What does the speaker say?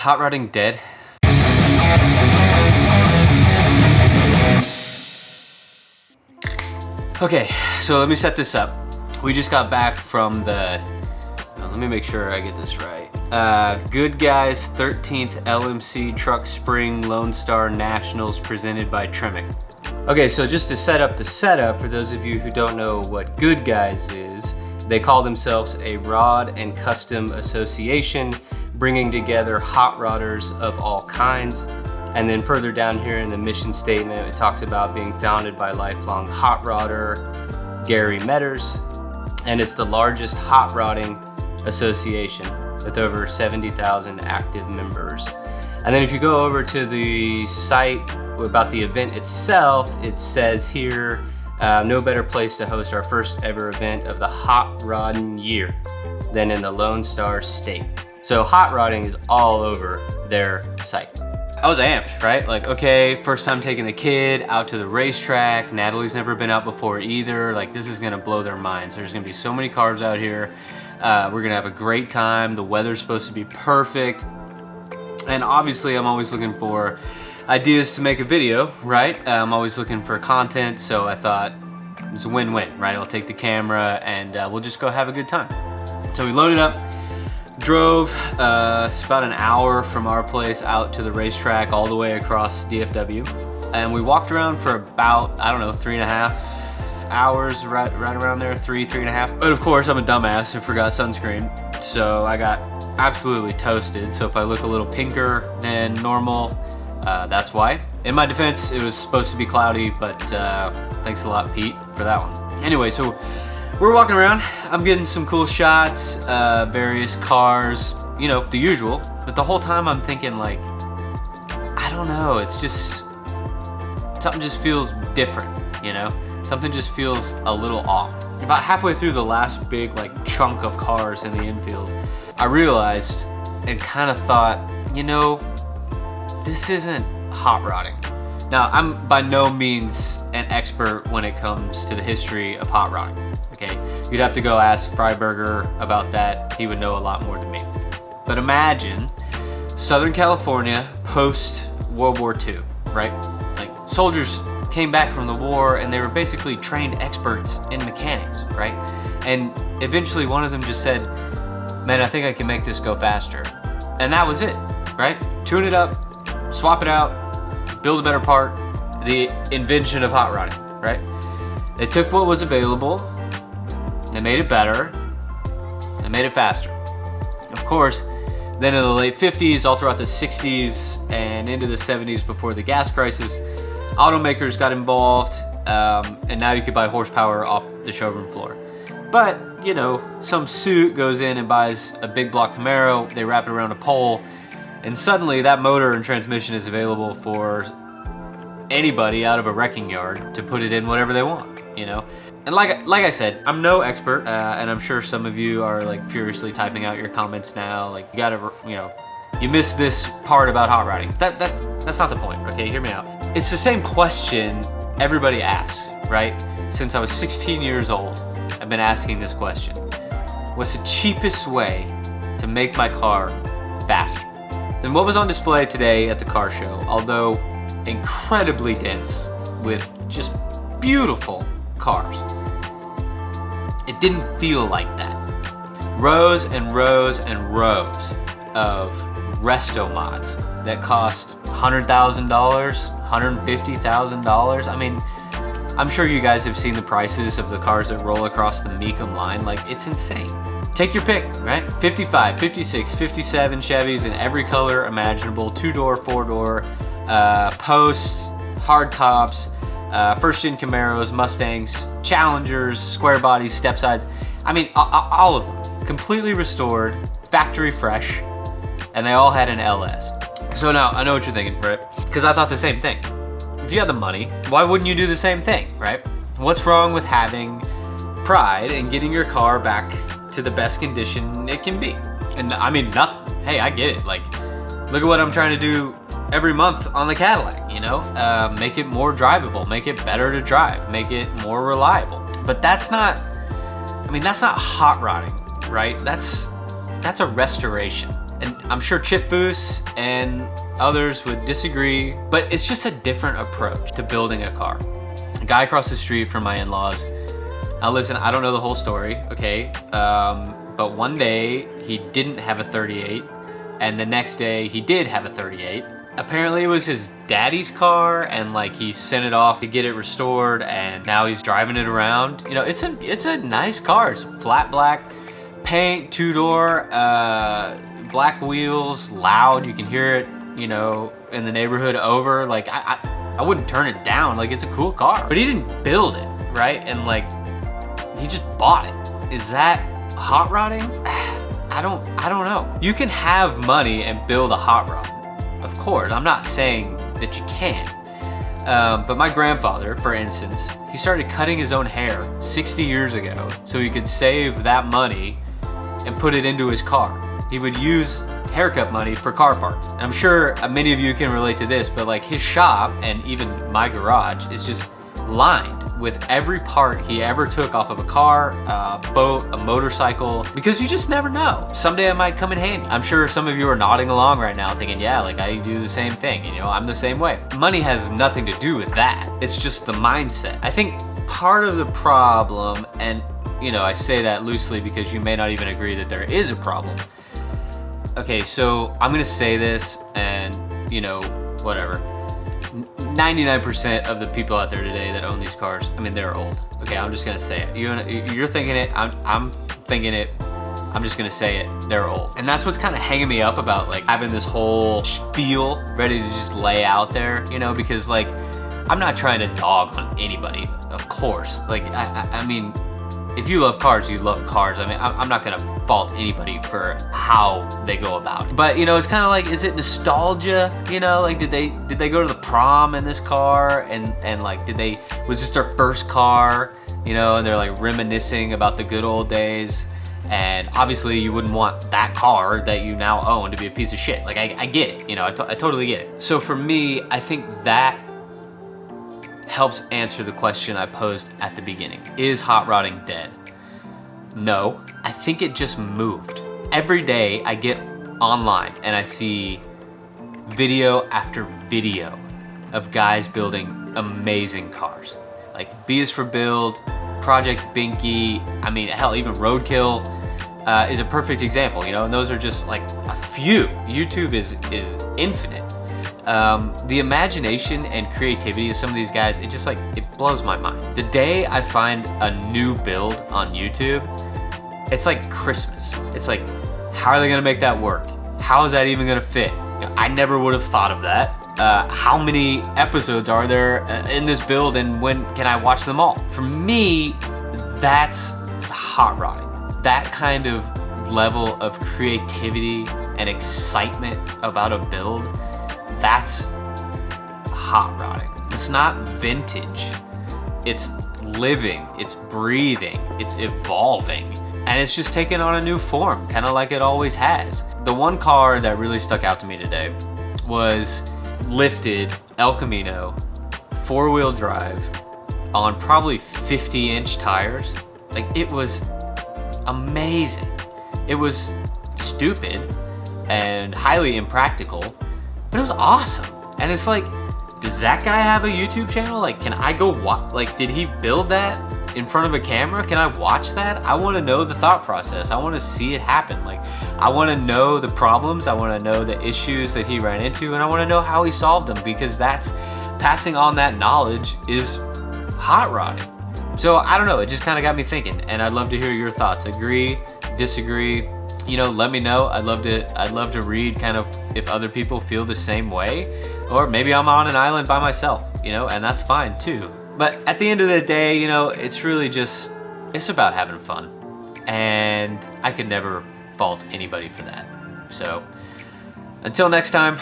hot rodding dead? Okay, so let me set this up. We just got back from the, let me make sure I get this right. Good Guys 13th LMC Truck Spring Lone Star Nationals presented by Tremec. Okay, so just to set up the setup, for those of you who don't know what Good Guys is, they call themselves a rod and custom association, bringing together hot rodders of all kinds. And then further down here in the mission statement, it talks about being founded by lifelong hot rodder Gary Metters, and it's the largest hot rodding association with over 70,000 active members. And then if you go over to the site about the event itself, it says here, no better place to host our first ever event of the hot rodding year than in the Lone Star State. So hot rodding is all over their site. I was amped, right? Like, okay, first time taking the kid out to the racetrack. Natalie's never been out before either. Like, this is gonna blow their minds. There's gonna be so many cars out here. We're gonna have a great time. The weather's supposed to be perfect. And obviously, I'm always looking for ideas to make a video, right? I'm always looking for content, so I thought it's a win-win, right? I'll take the camera and we'll just go have a good time. So we loaded up. Drove it's about an hour from our place out to the racetrack all the way across DFW, and we walked around for about, I don't know, 3.5 hours, right around there, three and a half. But of course, I'm a dumbass and forgot sunscreen, so I got absolutely toasted. So if I look a little pinker than normal, that's why. In my defense, it was supposed to be cloudy, but thanks a lot, Pete, for that one. Anyway, so we're walking around. I'm getting some cool shots, various cars, you know, the usual. But the whole time I'm thinking, like, I don't know, it's just, something just feels different, you know? Something just feels a little off. About halfway through the last big, like, chunk of cars in the infield, I realized and kind of thought, you know, this isn't hot rodding. Now, I'm by no means an expert when it comes to the history of hot rodding. Okay, you'd have to go ask Freiberger about that. He would know a lot more than me. But imagine Southern California post World War II, right? Like, soldiers came back from the war and they were basically trained experts in mechanics, right? And eventually one of them just said, man, I think I can make this go faster. And that was it, right? Tune it up, swap it out, build a better part. The invention of hot rodding, right? They took what was available, they made it better, they made it faster. Of course, then in the late 50s, all throughout the 60s, and into the 70s before the gas crisis, automakers got involved, and now you could buy horsepower off the showroom floor. But, you know, some suit goes in and buys a big block Camaro, they wrap it around a pole, and suddenly that motor and transmission is available for anybody out of a wrecking yard to put it in whatever they want, you know? And like I said, I'm no expert, and I'm sure some of you are like furiously typing out your comments now. Like, you gotta, you know, you missed this part about hot rodding. That's not the point. Okay, hear me out. It's the same question everybody asks, right? Since I was 16 years old, I've been asking this question: what's the cheapest way to make my car faster? And what was on display today at the car show, although incredibly dense with just beautiful cars, it didn't feel like that. Rows and rows and rows of resto mods that cost $100,000, $150,000. I mean, I'm sure you guys have seen the prices of the cars that roll across the Mecum line. Like, it's insane. Take your pick, right? 55, 56, 57 Chevys in every color imaginable, 2-door, 4-door, posts, hard tops, first-gen Camaros, Mustangs, Challengers, square bodies, step sides. I mean, all of them. Completely restored, factory fresh, and they all had an LS. So now, I know what you're thinking, right? Because I thought the same thing. If you had the money, why wouldn't you do the same thing, right? What's wrong with having pride and getting your car back to the best condition it can be? And I mean, nothing. Hey, I get it. Like, look at what I'm trying to do every month on the Cadillac, you know? Make it more drivable, make it better to drive, make it more reliable. But that's not, I mean, that's not hot rodding, right? That's a restoration. And I'm sure Chip Foose and others would disagree, but it's just a different approach to building a car. A guy across the street from my in-laws. Now listen, I don't know the whole story, okay? But one day he didn't have a 38, and the next day he did have a 38. Apparently it was his daddy's car, and like he sent it off to get it restored, and now he's driving it around. You know, it's a nice car. It's flat black paint, 2-door, black wheels, loud. You can hear it, you know, in the neighborhood over. Like I wouldn't turn it down. Like, it's a cool car. But he didn't build it, right? And like he just bought it. Is that hot rodding? I don't know. You can have money and build a hot rod. Of course, I'm not saying that you can't. But my grandfather, for instance, he started cutting his own hair 60 years ago so he could save that money and put it into his car. He would use haircut money for car parts. And I'm sure many of you can relate to this, but like his shop and even my garage is just lined with every part he ever took off of a car, a boat, a motorcycle, because you just never know. Someday it might come in handy. I'm sure some of you are nodding along right now thinking, yeah, like I do the same thing, you know, I'm the same way. Money has nothing to do with that. It's just the mindset. I think part of the problem, and you know, I say that loosely because you may not even agree that there is a problem. Okay, so I'm gonna say this and, you know, whatever. 99% of the people out there today that own these cars, I mean, they're old. Okay, I'm just gonna say it. You're thinking it, I'm thinking it, I'm just gonna say it, they're old. And that's what's kind of hanging me up about like having this whole spiel ready to just lay out there, you know, because like, I'm not trying to dog on anybody, of course. Like, I mean, if you love cars, you love cars. I mean, I'm not gonna fault anybody for how they go about it. But you know, it's kind of like, is it nostalgia? You know, like did they go to the prom in this car, and like was this their first car? You know, and they're like reminiscing about the good old days. And obviously, you wouldn't want that car that you now own to be a piece of shit. Like I get it. You know, I totally get it. So for me, I think that helps answer the question I posed at the beginning. Is hot rodding dead? No, I think it just moved. Every day I get online and I see video after video of guys building amazing cars. Like B is for Build, Project Binky, I mean, hell, even Roadkill is a perfect example, you know, and those are just like a few. YouTube is infinite. The imagination and creativity of some of these guys, it just like, it blows my mind. The day I find a new build on YouTube, it's like Christmas. It's like, how are they gonna make that work? How is that even gonna fit? I never would have thought of that. How many episodes are there in this build, and when can I watch them all? For me, that's hot rodding. That kind of level of creativity and excitement about a build, that's hot rodding. It's not vintage. It's living, it's breathing, it's evolving, and it's just taking on a new form, kind of like it always has. The one car that really stuck out to me today was lifted El Camino, 4-wheel drive, on probably 50-inch tires. Like, it was amazing. It was stupid and highly impractical, but it was awesome. And it's like, does that guy have a YouTube channel? Like, can I go watch? Like, did he build that in front of a camera? Can I watch that? I want to know the thought process. I want to see it happen. Like, I want to know the problems. I want to know the issues that he ran into, and I want to know how he solved them, because that's passing on that knowledge is hot rodding. So I don't know. It just kind of got me thinking, and I'd love to hear your thoughts. Agree, disagree? You know, let me know. I'd love to read kind of if other people feel the same way, or maybe I'm on an island by myself, you know, and that's fine too. But at the end of the day, you know, it's really just, it's about having fun, and I could never fault anybody for that. So until next time,